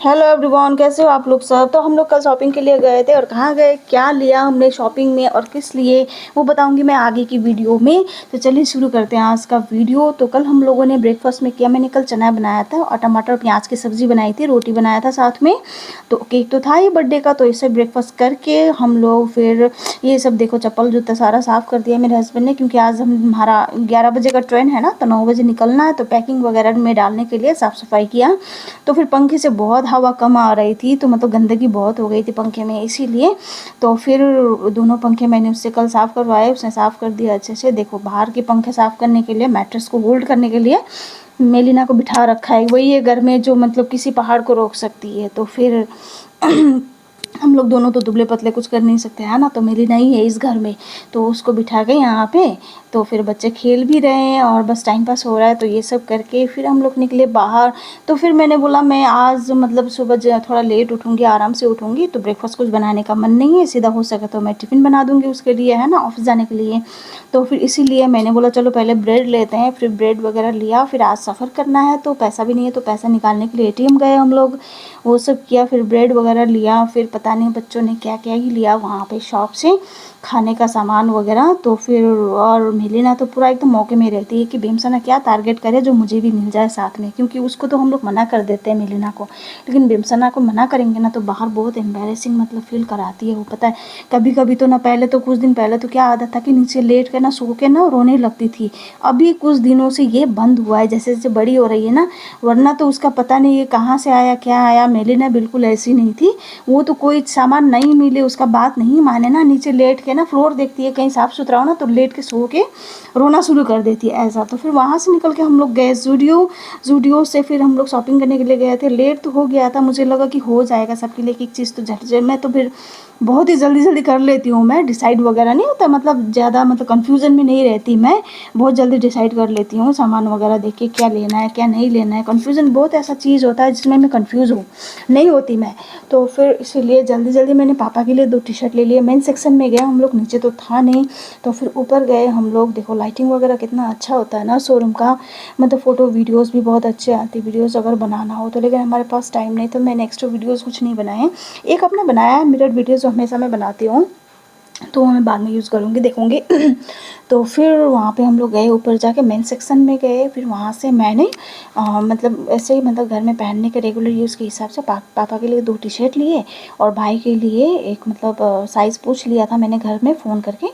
Hello everyone, कैसे हो आप लोग सब। तो हम लोग कल शॉपिंग के लिए गए थे और कहाँ गए, क्या लिया हमने शॉपिंग में और किस लिए, वो बताऊंगी मैं आगे की वीडियो में। तो चलिए शुरू करते हैं आज का वीडियो। तो कल हम लोगों ने ब्रेकफास्ट में किया, मैंने कल चना बनाया था और टमाटर प्याज की सब्ज़ी बनाई थी, रोटी बनाया था साथ में। तो केक तो था ही बर्थडे का, तो इसे ब्रेकफास्ट करके हम लोग फिर ये सब देखो चप्पल जूता सारा साफ़ कर दिया मेरे हस्बैंड ने, क्योंकि आज हमारा 11 बजे का ट्रेन है ना, तो 9 बजे निकलना है। तो पैकिंग वगैरह में डालने के लिए साफ़ सफाई किया। तो फिर पंखे से बहुत हवा कम आ रही थी, तो मतलब गंदगी बहुत हो गई थी पंखे में, इसीलिए तो फिर दोनों पंखे मैंने उससे कल साफ़ करवाए, उसने साफ़ कर दिया अच्छे से। देखो बाहर के पंखे साफ़ करने के लिए, मैट्रेस को होल्ड करने के लिए मेलिना को बिठा रखा है, वही है घर में जो मतलब किसी पहाड़ को रोक सकती है। तो फिर हम लोग दोनों तो दुबले पतले कुछ कर नहीं सकते है ना, तो मेरी नहीं है इस घर में, तो उसको बिठा के यहाँ पे। तो फिर बच्चे खेल भी रहे हैं और बस टाइम पास हो रहा है। तो ये सब करके फिर हम लोग निकले बाहर। तो फिर मैंने बोला मैं आज मतलब सुबह थोड़ा लेट उठूँगी, आराम से उठूँगी, तो ब्रेकफास्ट कुछ बनाने का मन नहीं है, सीधा हो सके तो मैं टिफ़िन बना दूँगी उसके लिए, है ना, ऑफिस जाने के लिए। तो फिर इसीलिए मैंने बोला चलो पहले ब्रेड लेते हैं। फिर ब्रेड वगैरह लिया, फिर आज सफ़र करना है तो पैसा भी नहीं है, तो पैसा निकालने के लिए एटीएम गए हम लोग, वो सब किया। फिर ब्रेड वगैरह लिया, फिर पता नहीं बच्चों ने क्या क्या ही लिया वहाँ पे शॉप से, खाने का सामान वगैरह। तो फिर और मिलीना तो पूरा एकदम मौके में रहती है कि बेमसना क्या टारगेट करे जो मुझे भी मिल जाए साथ में, क्योंकि उसको तो हम लोग मना कर देते हैं मिलीना को, लेकिन बेमसना को मना करेंगे ना तो बाहर बहुत एम्बेरसिंग मतलब फील कराती है वो, पता है। कभी कभी तो ना, पहले तो कुछ दिन पहले तो क्या आदत था कि नीचे लेट के ना सो के ना रोने लगती थी। अभी कुछ दिनों से ये बंद हुआ है, जैसे जैसे बड़ी हो रही है ना, वरना तो उसका पता नहीं ये कहाँ से आया क्या आया। मेलिना बिल्कुल ऐसी नहीं थी, वो तो कोई सामान नहीं मिले उसका बात नहीं माने ना, नीचे लेट के ना फ्लोर देखती है कहीं साफ़ सुथरा हो ना तो लेट के सो के रोना शुरू कर देती है ऐसा। तो फिर वहाँ से निकल के हम लोग गए जूडियो से, फिर हम लोग शॉपिंग करने के लिए गए थे। लेट तो हो गया था, मुझे लगा कि हो जाएगा सबके लिए, एक चीज़ तो झट झट मैं तो फिर बहुत ही जल्दी जल्दी कर लेती हूँ, मैं डिसाइड वगैरह नहीं होता, मतलब ज़्यादा मतलब कन्फ्यूज़न में नहीं रहती मैं, बहुत जल्दी डिसाइड कर लेती हूँ सामान वगैरह देख के क्या लेना है क्या नहीं लेना है। कन्फ्यूज़न बहुत ऐसा चीज़ होता है जिसमें मैं कन्फ्यूज़ हूँ, नहीं होती मैं। तो फिर इसीलिए जल्दी जल्दी मैंने पापा के लिए 2 टी शर्ट ले लिए। मेन सेक्शन में गए हम लोग, नीचे तो था नहीं। तो फिर ऊपर गए हम लोग, देखो लाइटिंग वगैरह कितना अच्छा होता है ना शोरूम का, मतलब फ़ोटो वीडियोज़ भी बहुत अच्छे आती, वीडियोज़ अगर बनाना हो तो, लेकिन हमारे पास टाइम नहीं तो मैंने एक्स्ट्रा वीडियोज़ कुछ नहीं बनाए। एक अपना बनाया है मिरर वीडियो जो हमेशा मैं बनाती हूँ, तो मैं बाद में यूज़ करूँगी, देखूँगी। तो फिर वहाँ पे हम लोग गए, ऊपर जाके मेन सेक्शन में गए। फिर वहाँ से मैंने मतलब ऐसे ही मतलब घर में पहनने के रेगुलर यूज़ के हिसाब से पापा के लिए 2 टी शर्ट लिए और भाई के लिए एक मतलब साइज़ पूछ लिया था मैंने घर में फ़ोन करके।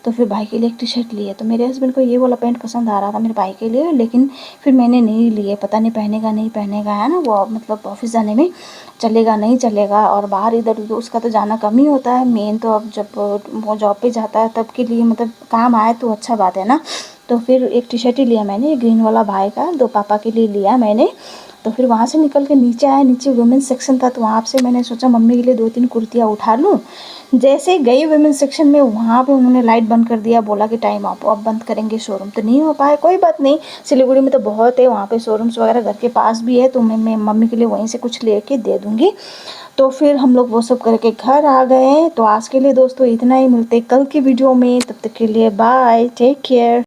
तो फिर भाई के लिए एक टी शर्ट लिए। तो मेरे हस्बैंड को ये वाला पैंट पसंद आ रहा था मेरे भाई के लिए, लेकिन फिर मैंने नहीं लिए, पता नहीं पहनेगा नहीं पहनेगा, है ना, वो मतलब ऑफिस जाने में चलेगा नहीं चलेगा। और बाहर इधर उधर उसका तो जाना कम ही होता है, मेन तो अब जब वो जॉब पे जाता है तब के लिए मतलब काम आए तो अच्छा बात है ना। तो फिर एक टी शर्ट ही लिया मैंने, ग्रीन वाला भाई का, 2 पापा के लिए लिया मैंने। तो फिर वहाँ से निकल के नीचे आया, नीचे वुमेंस सेक्शन था, तो वहाँ से मैंने सोचा मम्मी के लिए 2-3 कुर्तियाँ उठा लूँ। जैसे गई वुमेंस सेक्शन में, वहाँ पे उन्होंने लाइट बंद कर दिया, बोला कि टाइम आप अब बंद करेंगे शोरूम, तो नहीं हो पाया। कोई बात नहीं, सिलीगुड़ी में तो बहुत है वहाँ पे शोरूम्स वगैरह, घर के पास भी है, तो मैं मम्मी के लिए वहीं से कुछ लेके दे दूँगी। तो फिर हम लोग वो सब करके घर आ गए। तो आज के लिए दोस्तों इतना ही, मिलते कल की वीडियो में, तब तक के लिए बाय, टेक केयर।